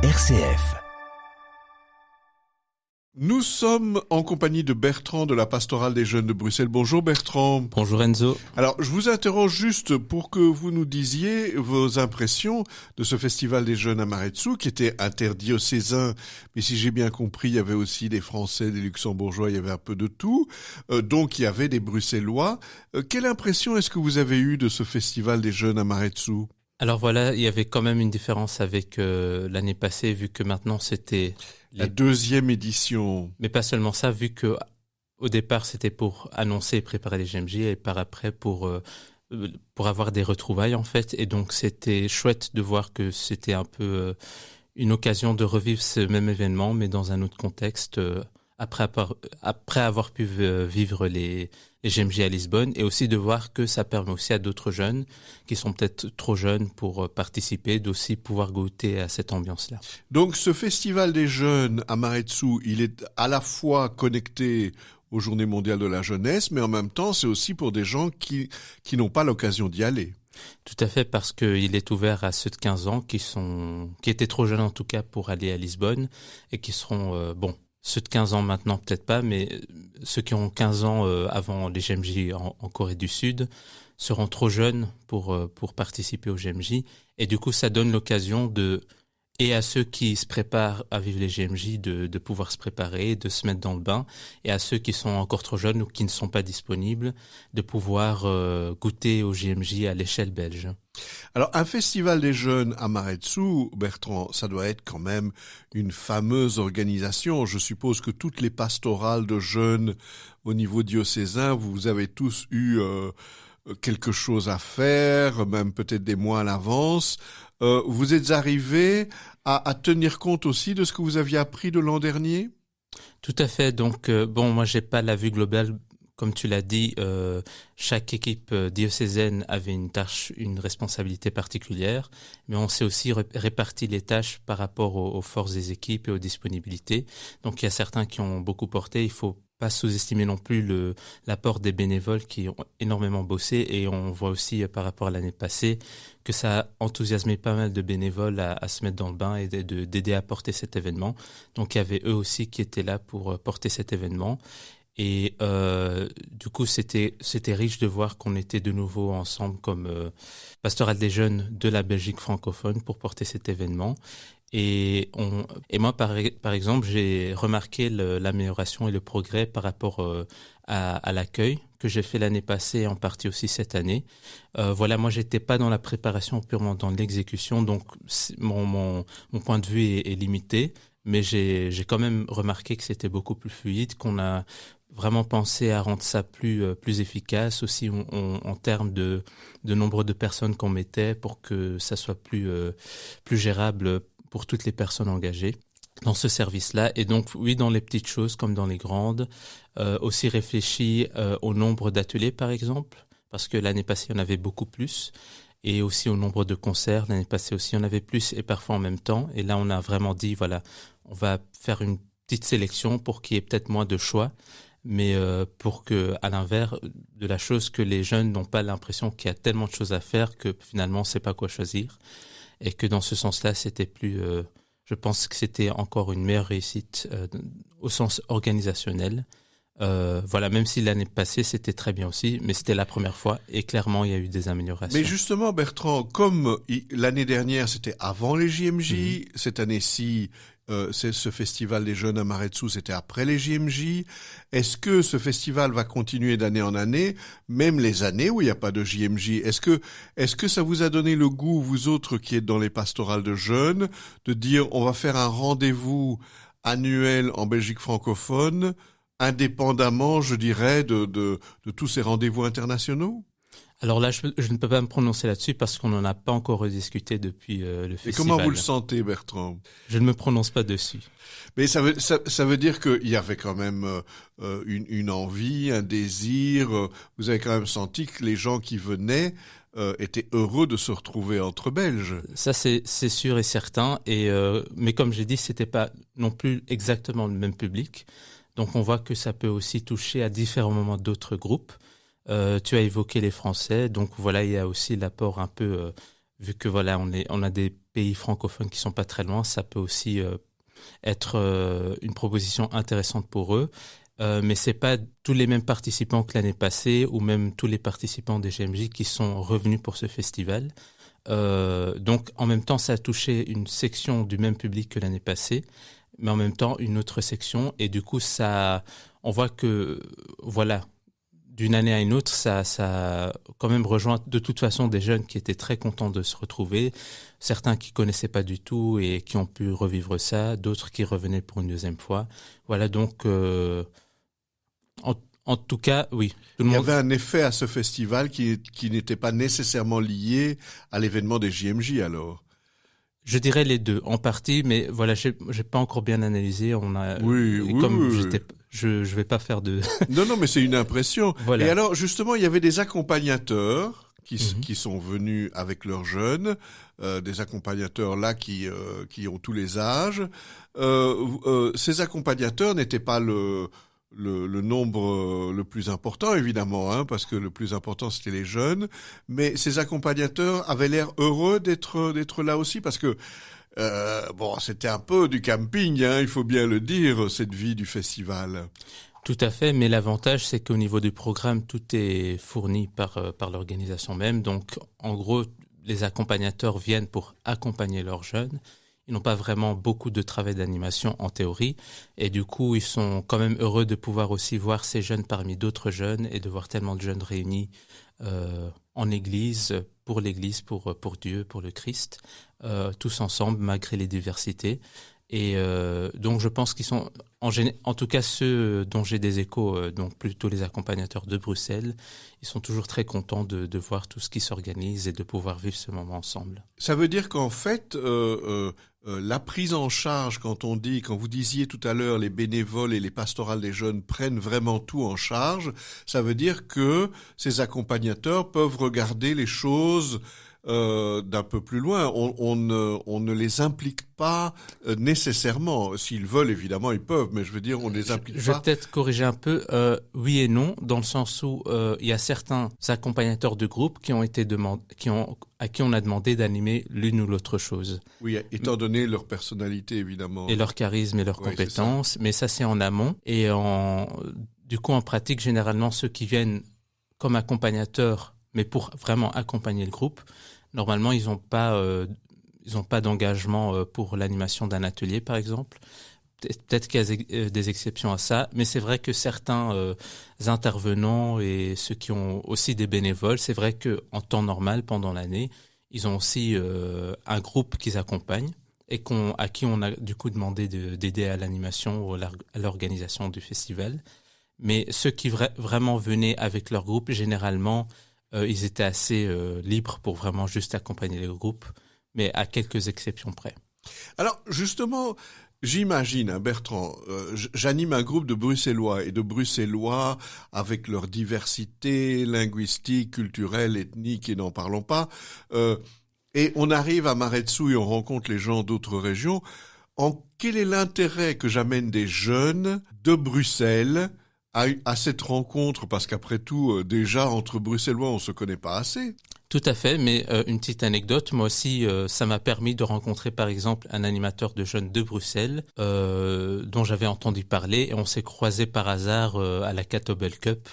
RCF. Nous sommes en compagnie de Bertrand de la Pastorale des Jeunes de Bruxelles. Bonjour Bertrand. Bonjour Enzo. Alors, je vous interroge juste pour que vous nous disiez vos impressions de ce Festival des Jeunes à Maretsu, qui était interdiocésain, mais si j'ai bien compris, il y avait aussi des Français, des Luxembourgeois, il y avait un peu de tout. Donc, il y avait des Bruxellois. Quelle impression est-ce que vous avez eue de ce Festival des Jeunes à Maretsu ? Alors voilà, il y avait quand même une différence avec l'année passée, vu que maintenant c'était... La deuxième édition. Mais pas seulement ça, vu que au départ c'était pour annoncer et préparer les GMJ et par après pour avoir des retrouvailles en fait. Et donc c'était chouette de voir que c'était un peu une occasion de revivre ce même événement, mais dans un autre contexte, après avoir pu vivre les GMJ à Lisbonne, et aussi de voir que ça permet aussi à d'autres jeunes qui sont peut-être trop jeunes pour participer, d'aussi pouvoir goûter à cette ambiance-là. Donc ce Festival des Jeunes à Maretsu, il est à la fois connecté aux Journées mondiales de la jeunesse, mais en même temps c'est aussi pour des gens qui n'ont pas l'occasion d'y aller. Tout à fait, parce qu'il est ouvert à ceux de 15 ans qui étaient trop jeunes en tout cas pour aller à Lisbonne, et qui seront, ceux de 15 ans maintenant, peut-être pas, mais ceux qui ont 15 ans avant les GMJ en Corée du Sud seront trop jeunes pour participer aux GMJ. Et du coup, ça donne l'occasion et à ceux qui se préparent à vivre les GMJ de pouvoir se préparer, de se mettre dans le bain, et à ceux qui sont encore trop jeunes ou qui ne sont pas disponibles, de pouvoir goûter aux GMJ à l'échelle belge. Alors, un festival des jeunes à Maretsu, Bertrand, ça doit être quand même une fameuse organisation. Je suppose que toutes les pastorales de jeunes au niveau diocésain, vous avez tous eu quelque chose à faire, même peut-être des mois à l'avance. Vous êtes arrivés à tenir compte aussi de ce que vous aviez appris de l'an dernier ? Tout à fait. Donc, moi, j'ai pas la vue globale. Comme tu l'as dit, chaque équipe diocésaine avait une tâche, une responsabilité particulière, mais on s'est aussi réparti les tâches par rapport aux forces des équipes et aux disponibilités. Donc il y a certains qui ont beaucoup porté, il faut pas sous-estimer non plus l'apport des bénévoles qui ont énormément bossé, et on voit aussi par rapport à l'année passée que ça a enthousiasmé pas mal de bénévoles à se mettre dans le bain et d'aider à porter cet événement. Donc il y avait eux aussi qui étaient là pour porter cet événement. Et du coup, c'était riche de voir qu'on était de nouveau ensemble comme pastorale des jeunes de la Belgique francophone pour porter cet événement. Et moi, par exemple, j'ai remarqué l'amélioration et le progrès par rapport à l'accueil que j'ai fait l'année passée et en partie aussi cette année. Moi, j'étais pas dans la préparation, purement dans l'exécution, donc mon point de vue est limité. Mais j'ai quand même remarqué que c'était beaucoup plus fluide, qu'on a vraiment pensé à rendre ça plus efficace aussi en termes de nombre de personnes qu'on mettait pour que ça soit plus gérable pour toutes les personnes engagées dans ce service-là. Et donc, oui, dans les petites choses comme dans les grandes, aussi réfléchi au nombre d'ateliers, par exemple, parce que l'année passée, il y en avait beaucoup plus. Et aussi au nombre de concerts. L'année passée aussi, il y en avait plus et parfois en même temps. Et là, on a vraiment dit, voilà, on va faire une petite sélection pour qu'il y ait peut-être moins de choix, mais pour que, à l'inverse de la chose, que les jeunes n'ont pas l'impression qu'il y a tellement de choses à faire que finalement, on ne sait pas quoi choisir. Et que dans ce sens-là, c'était plus... je pense que c'était encore une meilleure réussite au sens organisationnel. Même si l'année passée c'était très bien aussi, mais c'était la première fois et clairement il y a eu des améliorations. Mais justement Bertrand, comme l'année dernière c'était avant les JMJ, cette année-ci c'est ce festival des jeunes à Maretsu, c'était après les JMJ. Est-ce que ce festival va continuer d'année en année, même les années où il n'y a pas de JMJ? Est-ce que ça vous a donné le goût, vous autres qui êtes dans les pastorales de jeunes, de dire on va faire un rendez-vous annuel en Belgique francophone, indépendamment, je dirais, de tous ces rendez-vous internationaux? Alors là, je ne peux pas me prononcer là-dessus parce qu'on n'en a pas encore rediscuté depuis le festival. Et comment vous le sentez, Bertrand? Je ne me prononce pas dessus. Mais ça veut dire qu'il y avait quand même une envie, un désir. Vous avez quand même senti que les gens qui venaient étaient heureux de se retrouver entre Belges. Ça, c'est sûr et certain. Mais comme j'ai dit, c'était pas non plus exactement le même public. Donc on voit que ça peut aussi toucher à différents moments d'autres groupes. Tu as évoqué les Français, donc voilà, il y a aussi l'apport un peu vu que voilà, on a des pays francophones qui sont pas très loin, ça peut aussi être une proposition intéressante pour eux. Mais c'est pas tous les mêmes participants que l'année passée ou même tous les participants des GMJ qui sont revenus pour ce festival. Donc en même temps, ça a touché une section du même public que l'année passée, mais en même temps une autre section. Et du coup, on voit que voilà, d'une année à une autre, ça quand même rejoint de toute façon des jeunes qui étaient très contents de se retrouver, certains qui connaissaient pas du tout et qui ont pu revivre ça, d'autres qui revenaient pour une deuxième fois. Voilà donc en tout cas, oui. Il y avait un effet à ce festival qui n'était pas nécessairement lié à l'événement des JMJ alors. Je dirais les deux en partie, mais voilà, j'ai pas encore bien analysé. Je vais pas faire de. Non, mais c'est une impression. Voilà. Et alors, justement, il y avait des accompagnateurs qui sont venus avec leurs jeunes, des accompagnateurs là qui ont tous les âges. Ces accompagnateurs n'étaient pas le nombre le plus important, évidemment, hein, parce que le plus important, c'était les jeunes. Mais ces accompagnateurs avaient l'air heureux d'être là aussi, parce que c'était un peu du camping, hein, il faut bien le dire, cette vie du festival. Tout à fait, mais l'avantage, c'est qu'au niveau du programme, tout est fourni par l'organisation même. Donc, en gros, les accompagnateurs viennent pour accompagner leurs jeunes. Ils n'ont pas vraiment beaucoup de travail d'animation en théorie. Et du coup, ils sont quand même heureux de pouvoir aussi voir ces jeunes parmi d'autres jeunes et de voir tellement de jeunes réunis en église, pour Dieu, pour le Christ, tous ensemble, malgré les diversités. Et donc, je pense qu'ils sont, en tout cas ceux dont j'ai des échos, donc plutôt les accompagnateurs de Bruxelles, ils sont toujours très contents de voir tout ce qui s'organise et de pouvoir vivre ce moment ensemble. Ça veut dire qu'en fait, la prise en charge, quand vous disiez tout à l'heure, les bénévoles et les pastorales des jeunes prennent vraiment tout en charge, ça veut dire que ces accompagnateurs peuvent regarder les choses d'un peu plus loin. On ne les implique pas nécessairement. S'ils veulent, évidemment, ils peuvent, mais je veux dire, on les implique pas. Je vais peut-être corriger un peu. Oui et non, dans le sens où il y a certains accompagnateurs de groupe qui ont été à qui on a demandé d'animer l'une ou l'autre chose. Oui, étant donné leur personnalité, évidemment. Et leur charisme et leurs compétences. Mais ça, c'est en amont. Et du coup, en pratique, généralement, ceux qui viennent comme accompagnateurs, mais pour vraiment accompagner le groupe, normalement, ils n'ont pas d'engagement pour l'animation d'un atelier, par exemple. Peut-être qu'il y a des exceptions à ça, mais c'est vrai que certains intervenants et ceux qui ont aussi des bénévoles, c'est vrai que en temps normal, pendant l'année, ils ont aussi un groupe qu'ils accompagnent et à qui on a du coup demandé d'aider à l'animation ou à l'organisation du festival. Mais ceux qui vraiment venaient avec leur groupe, généralement, ils étaient assez libres pour vraiment juste accompagner le groupe, mais à quelques exceptions près. Alors, justement, j'imagine, hein, Bertrand, j'anime un groupe de Bruxellois et de Bruxellois avec leur diversité linguistique, culturelle, ethnique et n'en parlons pas. Et on arrive à Maretsou et on rencontre les gens d'autres régions. Quel est l'intérêt que j'amène des jeunes de Bruxelles à cette rencontre, parce qu'après tout, déjà, entre Bruxellois, on se connaît pas assez. Tout à fait, mais une petite anecdote, moi aussi, ça m'a permis de rencontrer par exemple un animateur de jeunes de Bruxelles dont j'avais entendu parler et on s'est croisés par hasard à la Catobel Cup.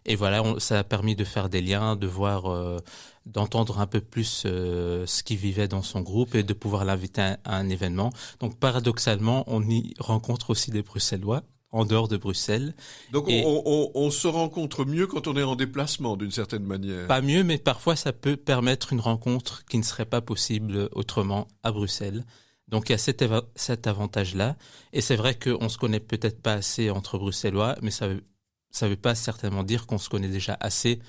Et voilà, ça a permis de faire des liens, de voir, d'entendre un peu plus ce qu'il vivait dans son groupe et de pouvoir l'inviter à un événement. Donc paradoxalement, on y rencontre aussi des Bruxellois en dehors de Bruxelles. Donc on se rencontre mieux quand on est en déplacement, d'une certaine manière. Pas mieux, mais parfois ça peut permettre une rencontre qui ne serait pas possible autrement à Bruxelles. Donc il y a cet avantage-là. Et c'est vrai qu'on se connaît peut-être pas assez entre Bruxellois, mais ça veut pas certainement dire qu'on se connaît déjà assez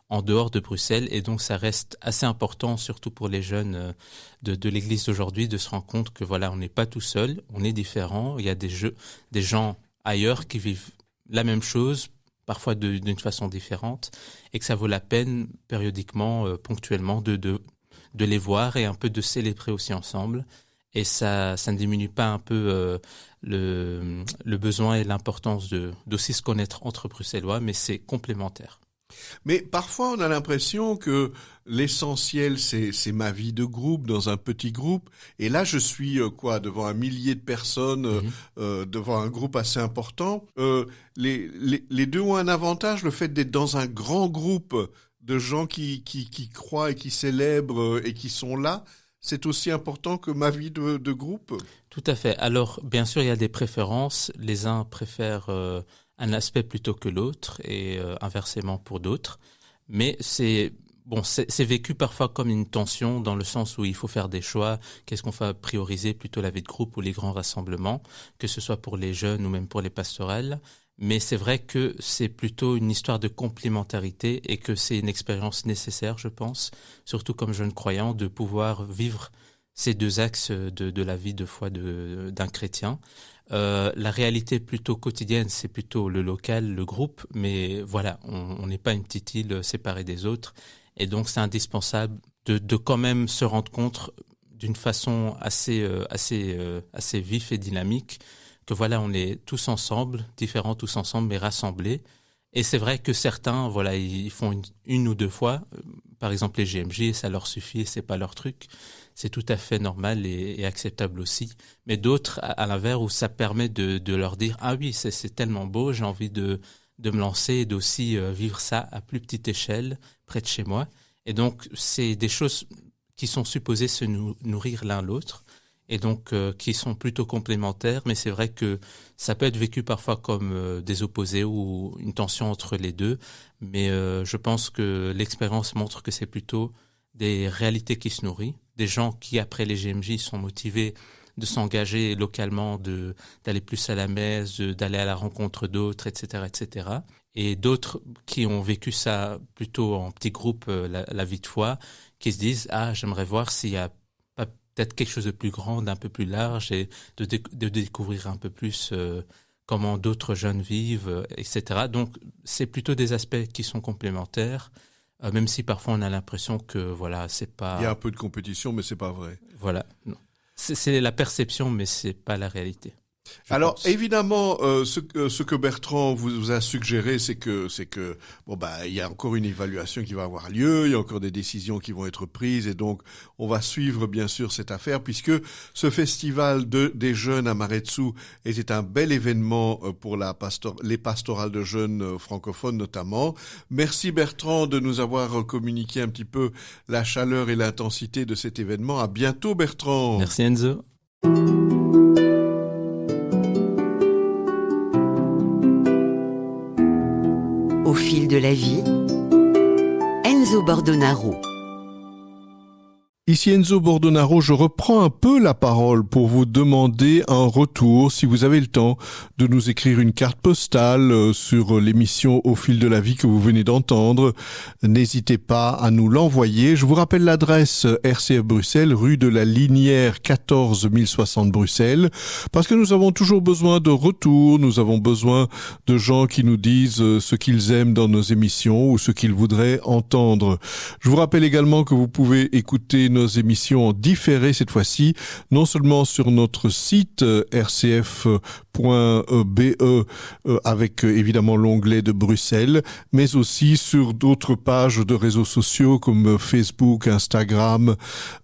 en dehors de Bruxelles. Et donc ça reste assez important, surtout pour les jeunes de l'Église d'aujourd'hui, de se rendre compte que voilà, on n'est pas tout seul, on est différent. Il y a des gens ailleurs qui vivent la même chose, parfois d'une façon différente, et que ça vaut la peine périodiquement, ponctuellement, de les voir et un peu de célébrer aussi ensemble. Et ça ne diminue pas un peu le besoin et l'importance d'aussi se connaître entre Bruxellois, mais c'est complémentaire. Mais parfois, on a l'impression que l'essentiel, c'est ma vie de groupe, dans un petit groupe. Et là, je suis devant un millier de personnes, devant un groupe assez important. Les deux ont un avantage, le fait d'être dans un grand groupe de gens qui croient et qui célèbrent et qui sont là. C'est aussi important que ma vie de groupe. Tout à fait. Alors, bien sûr, il y a des préférences. Les uns préfèrent un aspect plutôt que l'autre et inversement pour d'autres. Mais c'est vécu parfois comme une tension dans le sens où il faut faire des choix. Qu'est-ce qu'on va prioriser, plutôt la vie de groupe ou les grands rassemblements, que ce soit pour les jeunes ou même pour les pastorales. Mais c'est vrai que c'est plutôt une histoire de complémentarité et que c'est une expérience nécessaire, je pense, surtout comme jeune croyant, de pouvoir vivre ces deux axes de la vie de foi d'un chrétien. La réalité plutôt quotidienne, c'est plutôt le local, le groupe, mais voilà, on n'est pas une petite île séparée des autres, et donc c'est indispensable de quand même se rendre compte d'une façon assez vif et dynamique que voilà, on est tous ensemble, différents tous ensemble, mais rassemblés. Et c'est vrai que certains, voilà, ils font une ou deux fois, par exemple les GMJ, et ça leur suffit, c'est pas leur truc. C'est tout à fait normal et acceptable aussi. Mais d'autres, à l'inverse, où ça permet de leur dire « Ah oui, c'est tellement beau, j'ai envie de me lancer et d'aussi vivre ça à plus petite échelle, près de chez moi. » Et donc, c'est des choses qui sont supposées se nourrir l'un l'autre et donc qui sont plutôt complémentaires. Mais c'est vrai que ça peut être vécu parfois comme des opposés ou une tension entre les deux. Mais je pense que l'expérience montre que c'est plutôt des réalités qui se nourrissent, des gens qui, après les GMJ, sont motivés de s'engager localement, d'aller plus à la messe, d'aller à la rencontre d'autres, etc., etc. Et d'autres qui ont vécu ça plutôt en petit groupe, la vie de foi, qui se disent « Ah, j'aimerais voir s'il y a pas peut-être quelque chose de plus grand, d'un peu plus large, et de découvrir un peu plus comment d'autres jeunes vivent, etc. » Donc, c'est plutôt des aspects qui sont complémentaires. Même si parfois on a l'impression que voilà, c'est pas. Il y a un peu de compétition, mais c'est pas vrai. Voilà, non. C'est la perception, mais c'est pas la réalité. Alors évidemment, ce que Bertrand vous a suggéré, c'est que il y a encore une évaluation qui va avoir lieu, il y a encore des décisions qui vont être prises, et donc on va suivre bien sûr cette affaire, puisque ce festival des jeunes à Maretsu était un bel événement pour les pastorales de jeunes francophones notamment. Merci Bertrand de nous avoir communiqué un petit peu la chaleur et l'intensité de cet événement. À bientôt Bertrand. Merci Enzo. Au fil de la vie, Enzo Bordonaro. Ici Enzo Bordonaro, je reprends un peu la parole pour vous demander un retour, si vous avez le temps, de nous écrire une carte postale sur l'émission Au fil de la vie que vous venez d'entendre. N'hésitez pas à nous l'envoyer. Je vous rappelle l'adresse RCF Bruxelles, rue de la Linière 14 1060 Bruxelles, parce que nous avons toujours besoin de retours, nous avons besoin de gens qui nous disent ce qu'ils aiment dans nos émissions ou ce qu'ils voudraient entendre. Je vous rappelle également que vous pouvez écouter nos émissions en différé cette fois-ci, non seulement sur notre site rcf.be avec évidemment l'onglet de Bruxelles, mais aussi sur d'autres pages de réseaux sociaux comme Facebook, Instagram,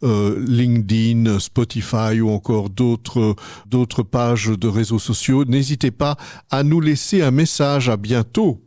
LinkedIn, Spotify ou encore d'autres pages de réseaux sociaux. N'hésitez pas à nous laisser un message. À bientôt.